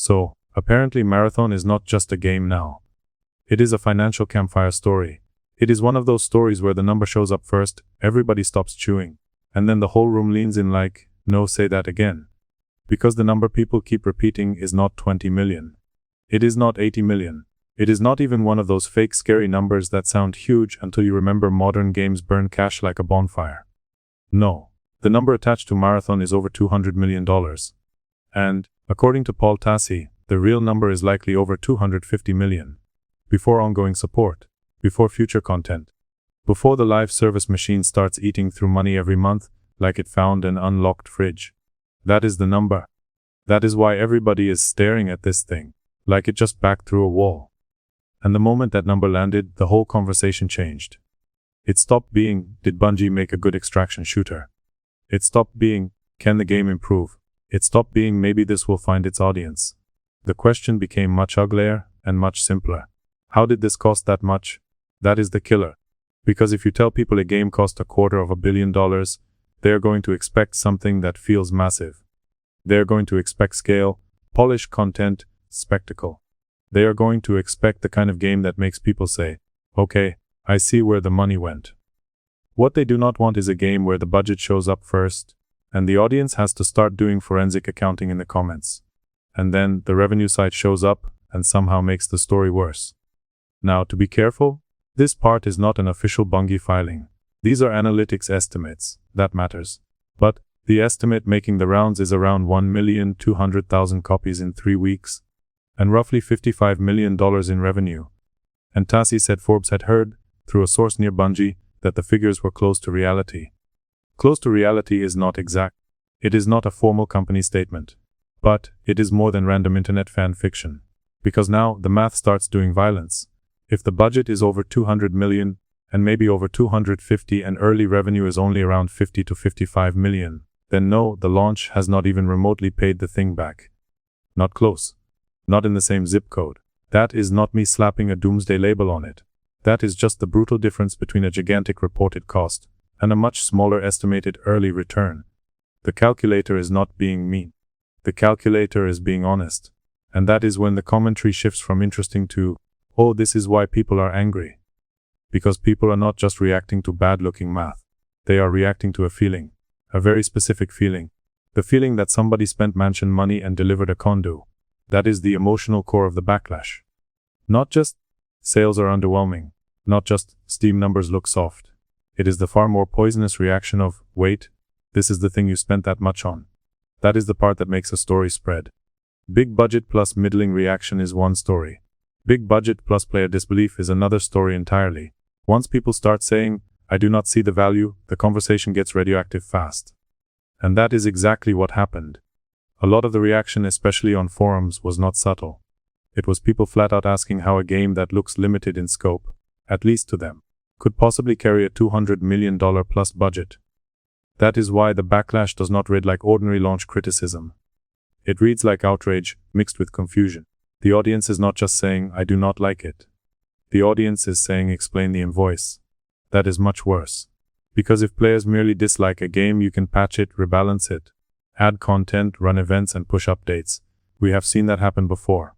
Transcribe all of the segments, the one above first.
So, apparently Marathon is not just a game now. It is a financial campfire story. It is one of those stories where the number shows up first, everybody stops chewing, and then the whole room leans in like, no, say that again. Because the number people keep repeating is not 20 million. It is not 80 million. It is not even one of those fake scary numbers that sound huge until you remember modern games burn cash like a bonfire. No. The number attached to Marathon is over $200 million. And, according to Paul Tassi, the real number is likely over 250 million. Before ongoing support. Before future content. Before the live service machine starts eating through money every month, like it found an unlocked fridge. That is the number. That is why everybody is staring at this thing, like it just backed through a wall. And the moment that number landed, the whole conversation changed. It stopped being, did Bungie make a good extraction shooter? It stopped being, can the game improve? It stopped being, maybe this will find its audience. The question became much uglier and much simpler. How did this cost that much? That is the killer. Because if you tell people a game cost $250 million, they are going to expect something that feels massive. They are going to expect scale, polished content, spectacle. They are going to expect the kind of game that makes people say, okay, I see where the money went. What they do not want is a game where the budget shows up first, and the audience has to start doing forensic accounting in the comments. And then the revenue side shows up and somehow makes the story worse. Now, to be careful, this part is not an official Bungie filing. These are analytics estimates, that matters. But the estimate making the rounds is around 1,200,000 copies in 3 weeks, and roughly $55 million in revenue. And Tassi said Forbes had heard, through a source near Bungie, that the figures were close to reality. Close to reality is not exact. It is not a formal company statement. But it is more than random internet fan fiction. Because now the math starts doing violence. If the budget is over 200 million, and maybe over 250 and early revenue is only around 50 to 55 million, then no, the launch has not even remotely paid the thing back. Not close. Not in the same zip code. That is not me slapping a doomsday label on it. That is just the brutal difference between a gigantic reported cost and a much smaller estimated early return. The calculator is not being mean. The calculator is being honest. And that is when the commentary shifts from interesting to, oh, this is why people are angry. Because people are not just reacting to bad-looking math. They are reacting to a feeling. A very specific feeling. The feeling that somebody spent mansion money and delivered a condo. That is the emotional core of the backlash. Not just, sales are underwhelming. Not just, Steam numbers look soft. It is the far more poisonous reaction of, wait, this is the thing you spent that much on. That is the part that makes a story spread. Big budget plus middling reaction is one story. Big budget plus player disbelief is another story entirely. Once people start saying, I do not see the value, the conversation gets radioactive fast. And that is exactly what happened. A lot of the reaction, especially on forums, was not subtle. It was people flat out asking how a game that looks limited in scope, at least to them, could possibly carry a $200 million plus budget. That is why the backlash does not read like ordinary launch criticism. It reads like outrage, mixed with confusion. The audience is not just saying, I do not like it. The audience is saying, explain the invoice. That is much worse. Because if players merely dislike a game, you can patch it, rebalance it, add content, run events and push updates. We have seen that happen before.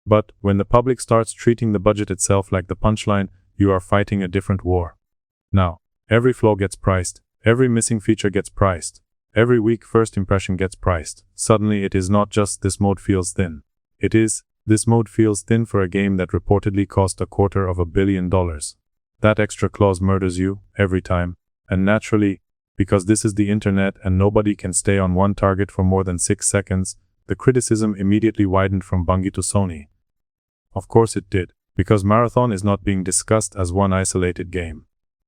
But when the public starts treating the budget itself like the punchline, you are fighting a different war. Now, every flaw gets priced, every missing feature gets priced, every weak first impression gets priced. Suddenly it is not just this mode feels thin. It is, this mode feels thin for a game that reportedly cost $250 million. That extra clause murders you, every time. And naturally, because this is the internet and nobody can stay on one target for more than 6 seconds, the criticism immediately widened from Bungie to Sony. Of course it did, because Marathon is not being discussed as one isolated game.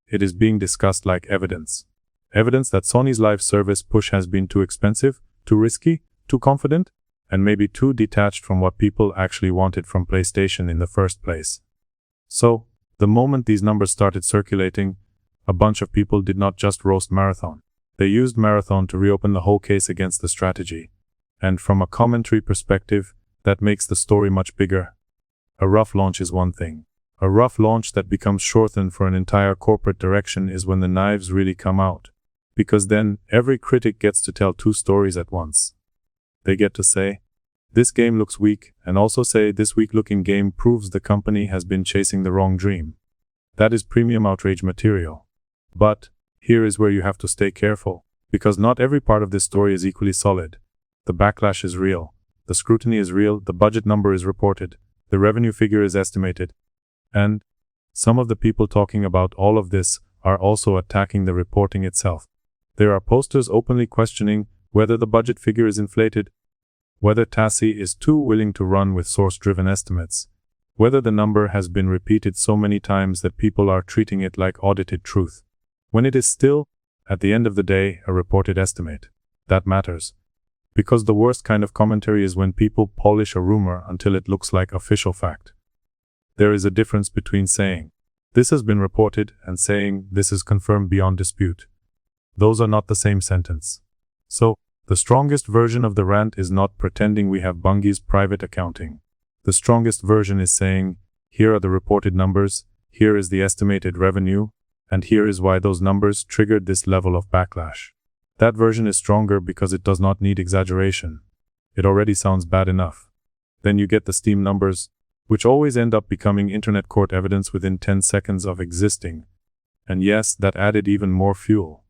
It is being discussed like evidence. Evidence that Sony's live service push has been too expensive, too risky, too confident, and maybe too detached from what people actually wanted from PlayStation in the first place. So, the moment these numbers started circulating, a bunch of people did not just roast Marathon. They used Marathon to reopen the whole case against the strategy. And from a commentary perspective, that makes the story much bigger. A rough launch is one thing. A rough launch that becomes shortened for an entire corporate direction is when the knives really come out. Because then, every critic gets to tell 2 stories at once. They get to say, this game looks weak, and also say this weak-looking game proves the company has been chasing the wrong dream. That is premium outrage material. But here is where you have to stay careful, because not every part of this story is equally solid. The backlash is real, the scrutiny is real, the budget number is reported, the revenue figure is estimated, and some of the people talking about all of this are also attacking the reporting itself. There are posters openly questioning whether the budget figure is inflated, whether TASI is too willing to run with source-driven estimates, whether the number has been repeated so many times that people are treating it like audited truth, when it is still, at the end of the day, a reported estimate. That matters. Because the worst kind of commentary is when people polish a rumor until it looks like official fact. There is a difference between saying, "This has been reported," and saying, "This is confirmed beyond dispute." Those are not the same sentence. So, the strongest version of the rant is not pretending we have Bungie's private accounting. The strongest version is saying, here are the reported numbers, here is the estimated revenue, and here is why those numbers triggered this level of backlash. That version is stronger because it does not need exaggeration. It already sounds bad enough. Then you get the Steam numbers, which always end up becoming internet court evidence within 10 seconds of existing. And yes, that added even more fuel.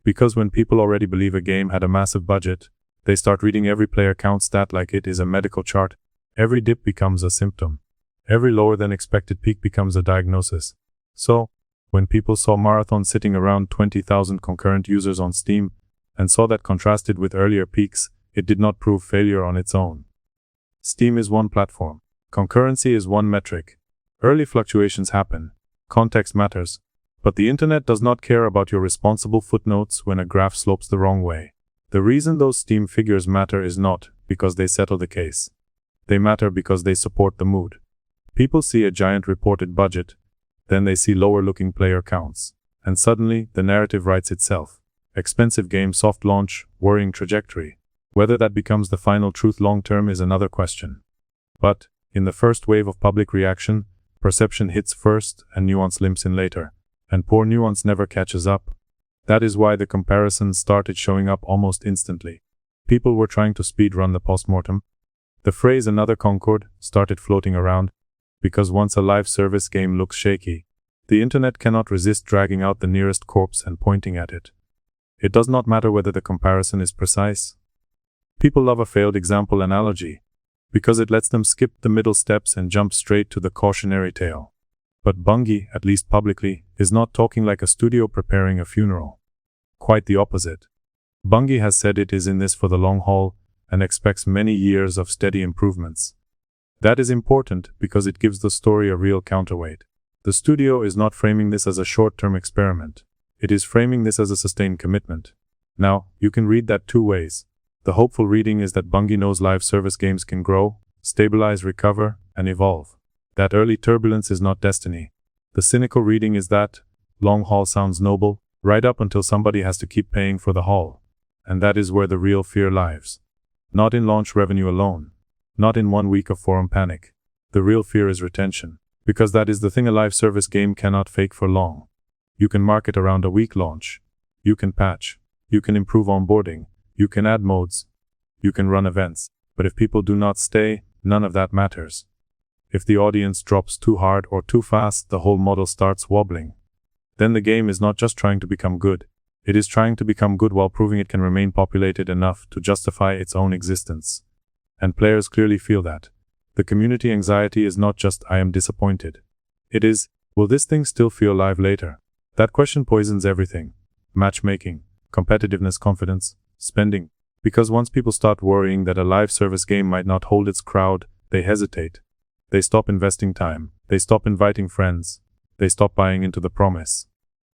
Because when people already believe a game had a massive budget, they start reading every player count stat like it is a medical chart. Every dip becomes a symptom. Every lower than expected peak becomes a diagnosis. So, when people saw Marathon sitting around 20,000 concurrent users on Steam, and saw that contrasted with earlier peaks, it did not prove failure on its own. Steam is one platform. Concurrency is one metric. Early fluctuations happen. Context matters. But the internet does not care about your responsible footnotes when a graph slopes the wrong way. The reason those Steam figures matter is not because they settle the case. They matter because they support the mood. People see a giant reported budget, then they see lower-looking player counts, and suddenly the narrative writes itself. Expensive game soft launch, worrying trajectory. Whether that becomes the final truth long-term is another question. But, in the first wave of public reaction, perception hits first and nuance limps in later. And poor nuance never catches up. That is why the comparisons started showing up almost instantly. People were trying to speed-run the postmortem. The phrase "another Concord" started floating around, because once a live service game looks shaky, the internet cannot resist dragging out the nearest corpse and pointing at it. It does not matter whether the comparison is precise. People love a failed example analogy, because it lets them skip the middle steps and jump straight to the cautionary tale. But Bungie, at least publicly, is not talking like a studio preparing a funeral. Quite the opposite. Bungie has said it is in this for the long haul, and expects many years of steady improvements. That is important because it gives the story a real counterweight. The studio is not framing this as a short-term experiment. It is framing this as a sustained commitment. Now, you can read that two ways. The hopeful reading is that Bungie knows live service games can grow, stabilize, recover, and evolve. That early turbulence is not destiny. The cynical reading is that long haul sounds noble, right up until somebody has to keep paying for the haul. And that is where the real fear lies. Not in launch revenue alone. Not in 1 week of forum panic. The real fear is retention. Because that is the thing a live service game cannot fake for long. You can market around a weak launch. You can patch. You can improve onboarding. You can add modes. You can run events. But if people do not stay, none of that matters. If the audience drops too hard or too fast, the whole model starts wobbling. Then the game is not just trying to become good. It is trying to become good while proving it can remain populated enough to justify its own existence. And players clearly feel that. The community anxiety is not just "I am disappointed." It is, will this thing still feel live later? That question poisons everything. Matchmaking, competitiveness, confidence, spending. Because once people start worrying that a live service game might not hold its crowd, they hesitate. They stop investing time. They stop inviting friends. They stop buying into the promise.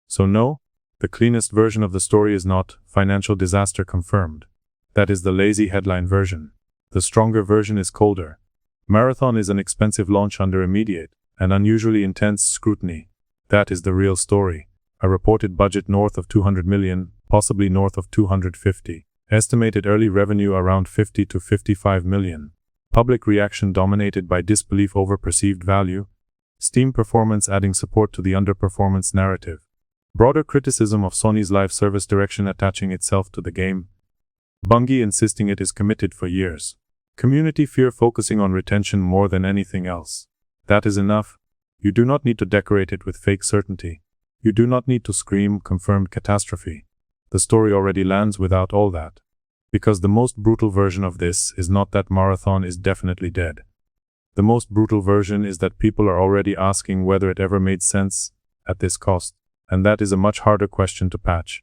So no, the cleanest version of the story is not "financial disaster confirmed." That is the lazy headline version. The stronger version is colder. Marathon is an expensive launch under immediate and unusually intense scrutiny. That is the real story. A reported budget north of 200 million, possibly north of 250. Estimated early revenue around 50 to 55 million. Public reaction dominated by disbelief over perceived value. Steam performance adding support to the underperformance narrative. Broader criticism of Sony's live service direction attaching itself to the game. Bungie insisting it is committed for years. Community fear focusing on retention more than anything else. That is enough. You do not need to decorate it with fake certainty. You do not need to scream confirmed catastrophe. The story already lands without all that. Because the most brutal version of this is not that Marathon is definitely dead. The most brutal version is that people are already asking whether it ever made sense at this cost, and that is a much harder question to patch.